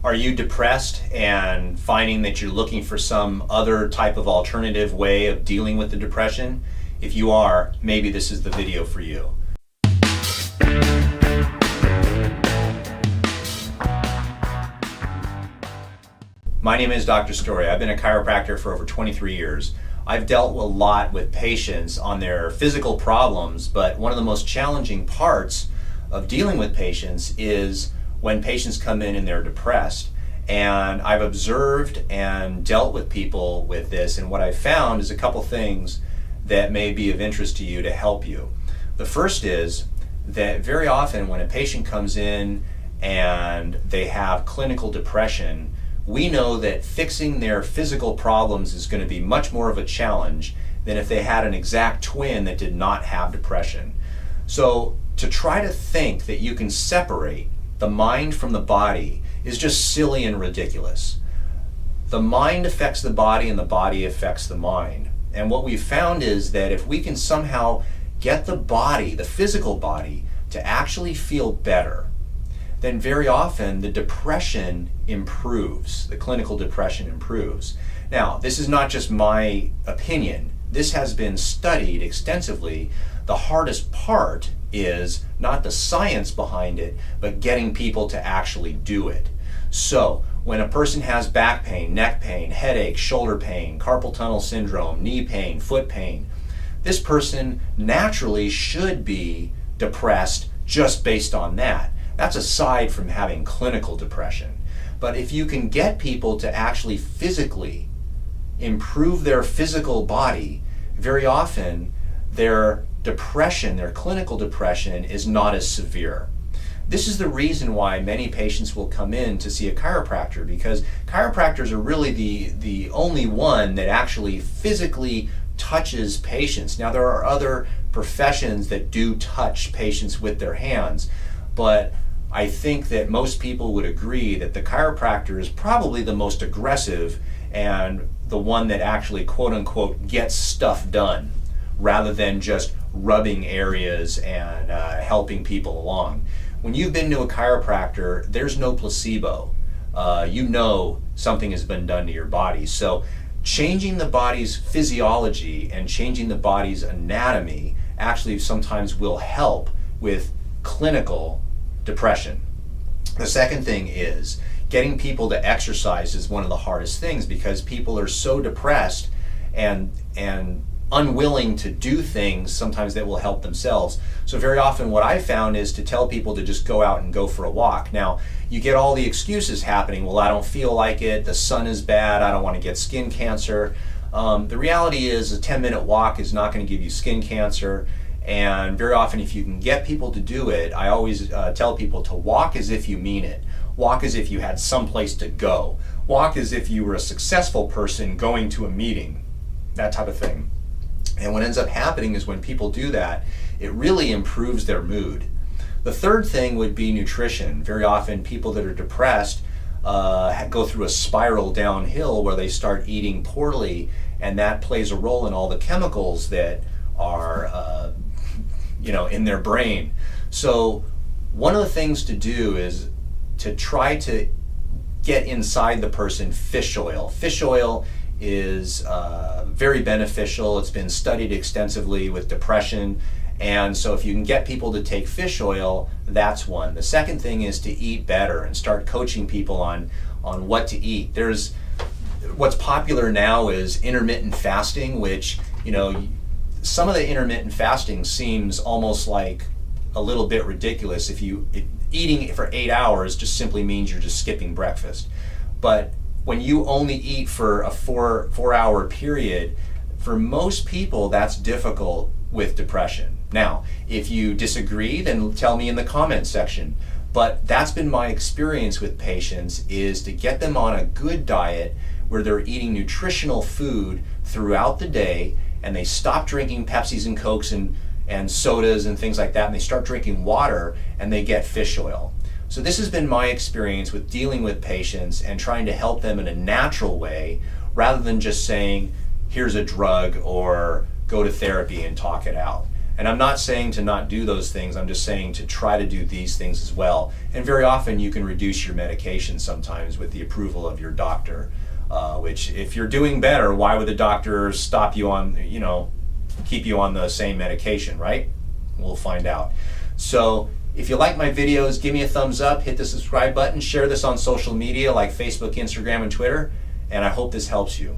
Are you depressed and finding that you're looking for some other type of alternative way of dealing with the depression? If you are, maybe this is the video for you. My name is Dr. Story. I've been a chiropractor for over 23 years. I've dealt a lot with patients on their physical problems, but one of the most challenging parts of dealing with patients is when patients come in and they're depressed. And I've observed and dealt with people with this, and what I've found is a couple things that may be of interest to you to help you. The first is that very often when a patient comes in and they have clinical depression, we know that fixing their physical problems is going to be much more of a challenge than if they had an exact twin that did not have depression. So to try to think that you can separate the mind from the body is just silly and ridiculous. The mind affects the body and the body affects the mind. And what we've found is that if we can somehow get the body, the physical body, to actually feel better, then very often the depression improves, the clinical depression improves. Now, this is not just my opinion. This has been studied extensively. The hardest part is not the science behind it, but getting people to actually do it. So, when a person has back pain, neck pain, headache, shoulder pain, carpal tunnel syndrome, knee pain, foot pain, this person naturally should be depressed just based on that. That's aside from having clinical depression. But if you can get people to actually physically improve their physical body, very often their depression, their clinical depression, is not as severe. This is the reason why many patients will come in to see a chiropractor, because chiropractors are really the only one that actually physically touches patients. Now, there are other professions that do touch patients with their hands, but I think that most people would agree that the chiropractor is probably the most aggressive and the one that actually, quote unquote, gets stuff done, rather than just rubbing areas and helping people along. When you've been to a chiropractor, there's no placebo. You know something has been done to your body. So changing the body's physiology and changing the body's anatomy actually sometimes will help with clinical depression. The second thing is getting people to exercise is one of the hardest things, because people are so depressed and unwilling to do things sometimes that will help themselves. So very often what I found is to tell people to just go out and go for a walk. Now, you get all the excuses happening. Well, I don't feel like it, the sun is bad, I don't want to get skin cancer. The reality is a 10-minute walk is not going to give you skin cancer. And very often if you can get people to do it, I always tell people to walk as if you mean it. Walk as if you had someplace to go. Walk as if you were a successful person going to a meeting, that type of thing. And what ends up happening is when people do that, it really improves their mood. The third thing would be nutrition. Very often people that are depressed go through a spiral downhill where they start eating poorly, and that plays a role in all the chemicals that are in their brain. So one of the things to do is to try to get inside the person fish oil. Fish oil is very beneficial. It's been studied extensively with depression, and so if you can get people to take fish oil, that's one. The second thing is to eat better and start coaching people on what to eat. What's popular now is intermittent fasting, which, some of the intermittent fasting seems almost like a little bit ridiculous. If eating for 8 hours just simply means you're just skipping breakfast. But when you only eat for a four-hour period, for most people that's difficult with depression. Now, if you disagree, then tell me in the comments section. But that's been my experience with patients, is to get them on a good diet where they're eating nutritional food throughout the day, and they stop drinking Pepsis and Cokes and sodas and things like that, and they start drinking water, and they get fish oil. So this has been my experience with dealing with patients and trying to help them in a natural way, rather than just saying, here's a drug or go to therapy and talk it out. And I'm not saying to not do those things, I'm just saying to try to do these things as well. And very often you can reduce your medication sometimes with the approval of your doctor, which if you're doing better, why would the doctor stop you on, keep you on the same medication, right? We'll find out. So if you like my videos, give me a thumbs up, hit the subscribe button, share this on social media like Facebook, Instagram, and Twitter, and I hope this helps you.